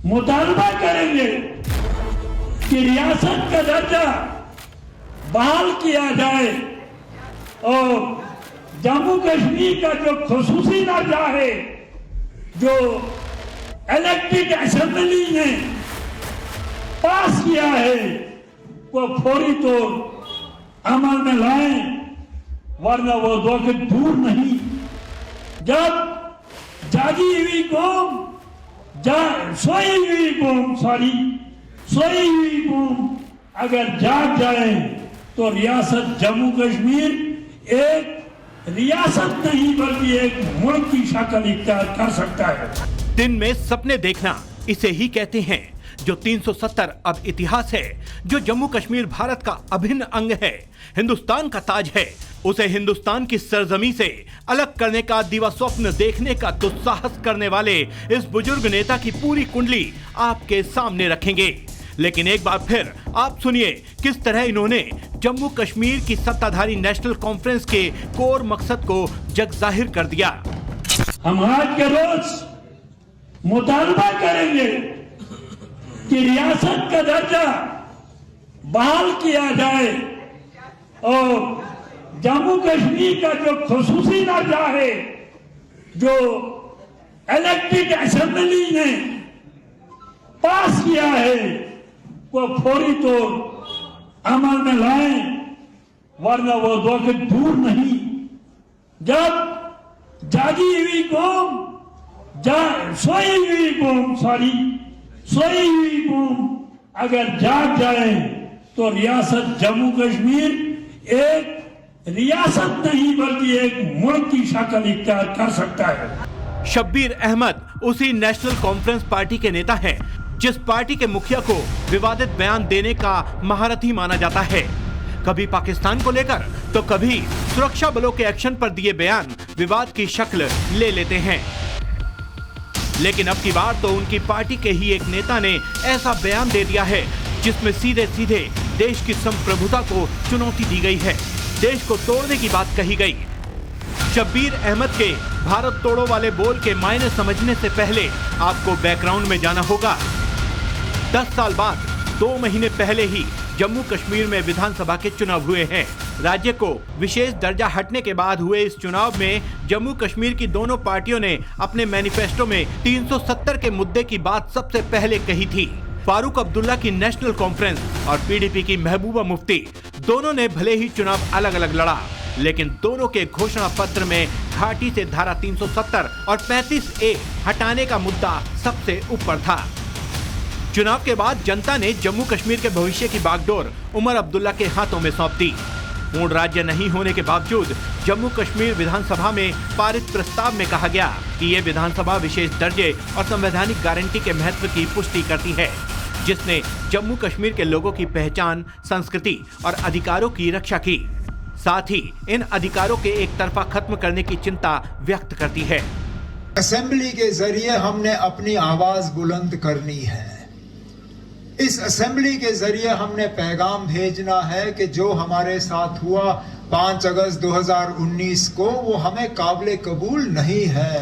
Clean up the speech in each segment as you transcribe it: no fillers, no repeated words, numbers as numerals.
मुतालबा करेंगे कि रियासत का दर्जा बहाल किया जाए और जम्मू कश्मीर का जो खुसूसी दर्जा है, जो इलेक्टेड असेंबली ने पास किया है, वो फौरी तौर अमल में लाएं, वरना वो वक्त दूर नहीं जब जागी हुई कौम सोई हुई कौम अगर जाग जाए तो रियासत जम्मू कश्मीर एक रियासत नहीं बल्कि एक मुल्क की शक्ल इख्तियार कर सकता है। दिन में सपने देखना इसे ही कहते हैं। जो 370 अब इतिहास है, जो जम्मू कश्मीर भारत का अभिन्न अंग है, हिंदुस्तान का ताज है, उसे हिंदुस्तान की सरजमी से अलग करने का दिवा स्वप्न देखने का दुस्साहस करने वाले इस बुजुर्ग नेता की पूरी कुंडली आपके सामने रखेंगे। लेकिन एक बार फिर आप सुनिए किस तरह इन्होंने जम्मू कश्मीर की सत्ताधारी नेशनल कॉन्फ्रेंस के कोर मकसद को जगजाहिर कर दिया। हम आज के रोज मुतालबा करेंगे कि रियासत का दर्जा बहाल किया जाए और जम्मू कश्मीर का जो खुसूसी दर्जा है, जो इलेक्टेड असेंबली ने पास किया है, वो फौरी तौर अमल में लाएं, वरना वो वक्त दूर नहीं जब जागी हुई कौम सोई हुई कौम अगर जाग जाए तो रियासत जम्मू कश्मीर एक रियासत नहीं बल्कि एक मुल्क की शक्ल इख्तियार कर सकता है। शब्बीर अहमद उसी नेशनल कॉन्फ्रेंस पार्टी के नेता हैं जिस पार्टी के मुखिया को विवादित बयान देने का महारथी माना जाता है। कभी पाकिस्तान को लेकर तो कभी सुरक्षा बलों के एक्शन पर दिए बयान विवाद की शक्ल ले लेते हैं। लेकिन अब की बार तो उनकी पार्टी के ही एक नेता ने ऐसा बयान दे दिया है जिसमें सीधे सीधे देश की संप्रभुता को चुनौती दी गई है, देश को तोड़ने की बात कही गई। शब्बीर अहमद के भारत तोड़ो वाले बोल के मायने समझने से पहले आपको बैकग्राउंड में जाना होगा। 10 साल बाद 2 महीने पहले ही जम्मू कश्मीर में विधानसभा के चुनाव हुए हैं। राज्य को विशेष दर्जा हटने के बाद हुए इस चुनाव में जम्मू कश्मीर की दोनों पार्टियों ने अपने मैनिफेस्टो में 370 के मुद्दे की बात सबसे पहले कही थी। फारूक अब्दुल्ला की नेशनल कॉन्फ्रेंस और पीडीपी की महबूबा मुफ्ती दोनों ने भले ही चुनाव अलग अलग लड़ा, लेकिन दोनों के घोषणा पत्र में घाटी से धारा 370 और 35A हटाने का मुद्दा सबसे ऊपर था। चुनाव के बाद जनता ने जम्मू कश्मीर के भविष्य की बागडोर उमर अब्दुल्ला के हाथों में सौंप दी। पूर्ण राज्य नहीं होने के बावजूद जम्मू कश्मीर विधानसभा में पारित प्रस्ताव में कहा गया कि ये विधानसभा विशेष दर्जे और संवैधानिक गारंटी के महत्व की पुष्टि करती है, जिसने जम्मू कश्मीर के लोगों की पहचान, संस्कृति और अधिकारों की रक्षा की। साथ ही इन अधिकारों के एक तरफा खत्म करने की चिंता व्यक्त करती है। असेंबली के जरिए हमने अपनी आवाज बुलंद करनी है। इस असेंबली के जरिए हमने पैगाम भेजना है कि जो हमारे साथ हुआ 5 अगस्त 2019 को वो हमें काबिल कबूल नहीं है।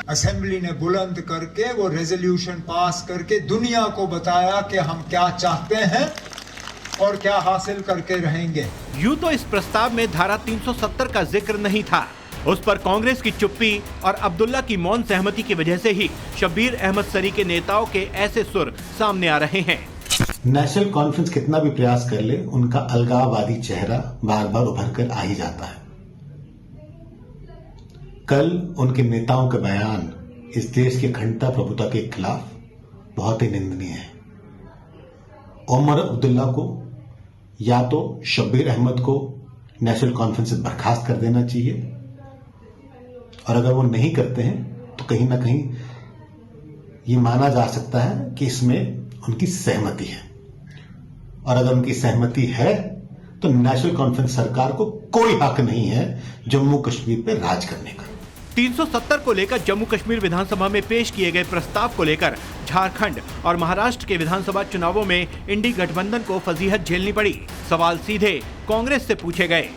असेंबली ने बुलंद करके वो रेजोल्यूशन पास करके दुनिया को बताया कि हम क्या चाहते हैं और क्या हासिल करके रहेंगे। यूं तो इस प्रस्ताव में धारा 370 का जिक्र नहीं था। उस पर कांग्रेस की चुप्पी और अब्दुल्ला की मौन सहमति की वजह से ही शब्बीर अहमद सरी के नेताओं के ऐसे सुर सामने आ रहे हैं। नेशनल कॉन्फ्रेंस कितना भी प्रयास कर ले, उनका अलगाववादी चेहरा बार बार उभर कर आ ही जाता है। कल उनके नेताओं के बयान इस देश की अखंडता प्रभुता के खिलाफ बहुत ही निंदनीय है। उमर अब्दुल्ला को या तो शब्बीर अहमद को नेशनल कॉन्फ्रेंस से बर्खास्त कर देना चाहिए, और अगर वो नहीं करते हैं तो कहीं ना कहीं ये माना जा सकता है कि इसमें उनकी सहमति है, और अगर उनकी सहमति है तो नेशनल कॉन्फ्रेंस सरकार को कोई हक नहीं है जम्मू कश्मीर पे राज करने का। 370 को लेकर जम्मू कश्मीर विधानसभा में पेश किए गए प्रस्ताव को लेकर झारखंड और महाराष्ट्र के विधानसभा चुनावों में इंडी गठबंधन को फजीहत झेलनी पड़ी। सवाल सीधे कांग्रेस से पूछे गए,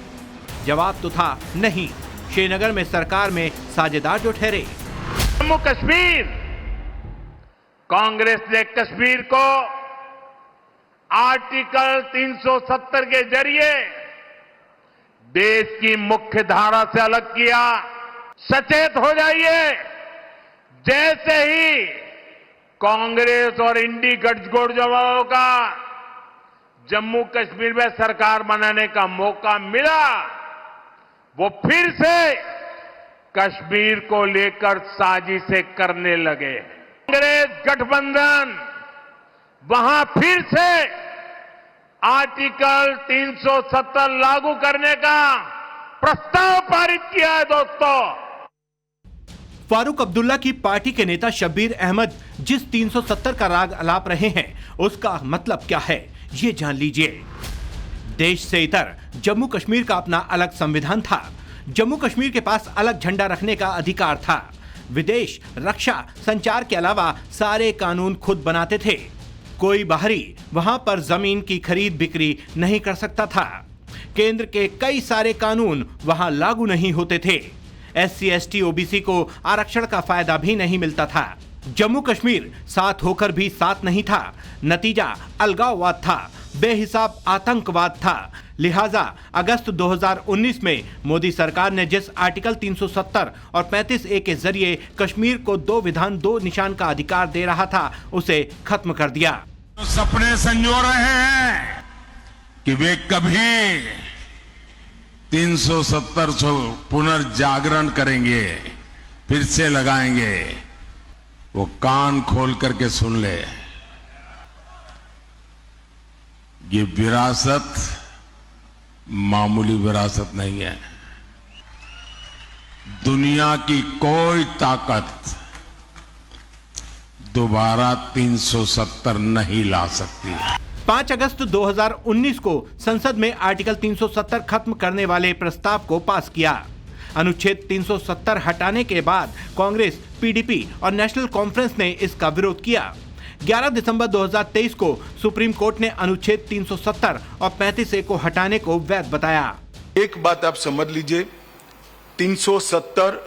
जवाब तो था नहीं। श्रीनगर में सरकार में साझेदार जो ठहरे। जम्मू कश्मीर कांग्रेस ने कश्मीर को आर्टिकल 370 के जरिए देश की मुख्य धारा से अलग किया। सचेत हो जाइए, जैसे ही कांग्रेस और इंडी गठजोड़ों का जम्मू कश्मीर में सरकार बनाने का मौका मिला, वो फिर से कश्मीर को लेकर साजिशें करने लगे। कांग्रेस गठबंधन वहां फिर से आर्टिकल 370 लागू करने का प्रस्ताव पारित किया है। दोस्तों, फारूक अब्दुल्ला की पार्टी के नेता शब्बीर अहमद जिस 370 का राग अलाप रहे हैं, उसका मतलब क्या है, ये जान लीजिए। देश से इतर जम्मू कश्मीर का अपना अलग संविधान था। जम्मू कश्मीर के पास अलग झंडा रखने का अधिकार था। विदेश, रक्षा, संचार के अलावा सारे कानून खुद बनाते थे। कोई बाहरी वहां पर जमीन की खरीद बिक्री नहीं कर सकता था। केंद्र के कई सारे कानून वहां लागू नहीं होते थे। SC, ST, OBC को आरक्षण का फायदा भी नहीं मिलता था। जम्मू कश्मीर साथ होकर भी साथ नहीं था। नतीजा अलगाववाद था, बेहिसाब आतंकवाद था। लिहाजा अगस्त 2019 में मोदी सरकार ने जिस आर्टिकल 370 और 35A के जरिए कश्मीर को 2 विधान 2 निशान का अधिकार दे रहा था, उसे खत्म कर दिया। तो सपने संजो रहे हैं कि वे कभी 370 पुनर्जागरण करेंगे, फिर से लगाएंगे, वो कान खोल करके सुन ले। ये विरासत मामूली विरासत नहीं है। दुनिया की कोई ताकत दोबारा 370 नहीं ला सकती। 5 अगस्त 2019 को संसद में आर्टिकल 370 खत्म करने वाले प्रस्ताव को पास किया। अनुच्छेद 370 हटाने के बाद कांग्रेस, PDP और नेशनल कॉन्फ्रेंस ने इसका विरोध किया। 11 दिसंबर 2023 को सुप्रीम कोर्ट ने अनुच्छेद 370 और 35A को हटाने को वैध बताया। एक बात आप समझ लीजिए, 370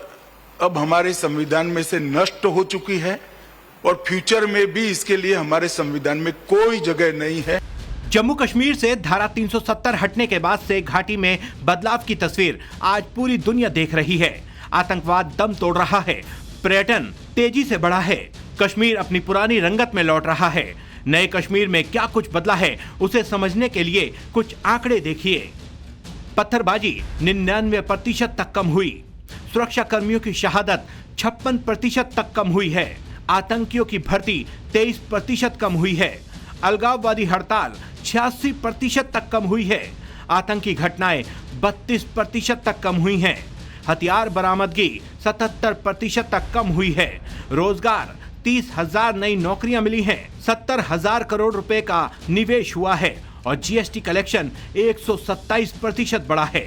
अब हमारे संविधान में से नष्ट हो चुकी है और फ्यूचर में भी इसके लिए हमारे संविधान में कोई जगह नहीं है। जम्मू कश्मीर से धारा 370 हटने के बाद से घाटी में बदलाव की तस्वीर आज पूरी दुनिया देख रही है। आतंकवाद दम तोड़ रहा है, पर्यटन तेजी से बढ़ा है, कश्मीर अपनी पुरानी रंगत में लौट रहा है। नए कश्मीर में क्या कुछ बदला है, उसे समझने के लिए कुछ आंकड़े देखिए। पत्थरबाजी 99% तक कम हुई। सुरक्षा कर्मियों की शहादत 56% तक कम हुई है। आतंकियों की भर्ती 23% कम हुई है। अलगाववादी हड़ताल 86% तक कम हुई है। आतंकी घटनाएं 32% तक कम हुई हैं। हथियार बरामदगी 77% तक कम हुई है। रोजगार 30,000 नई नौकरियां मिली हैं। 70,000 करोड़ रुपए का निवेश हुआ है और GST कलेक्शन 127% बढ़ा है।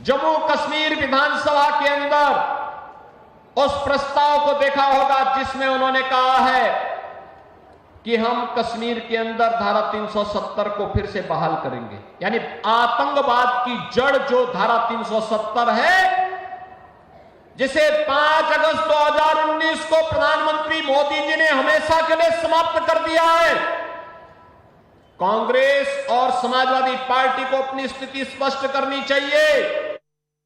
जम्मू कश्मीर विधानसभा के अंदर उस प्रस्ताव को देखा होगा जिसमें उन्होंने कहा है कि हम कश्मीर के अंदर धारा 370 को फिर से बहाल करेंगे। यानी आतंकवाद की जड़ जो धारा 370 है, जिसे 5 अगस्त 2019 को प्रधानमंत्री मोदी जी ने हमेशा के लिए समाप्त कर दिया है। कांग्रेस और समाजवादी पार्टी को अपनी स्थिति स्पष्ट करनी चाहिए।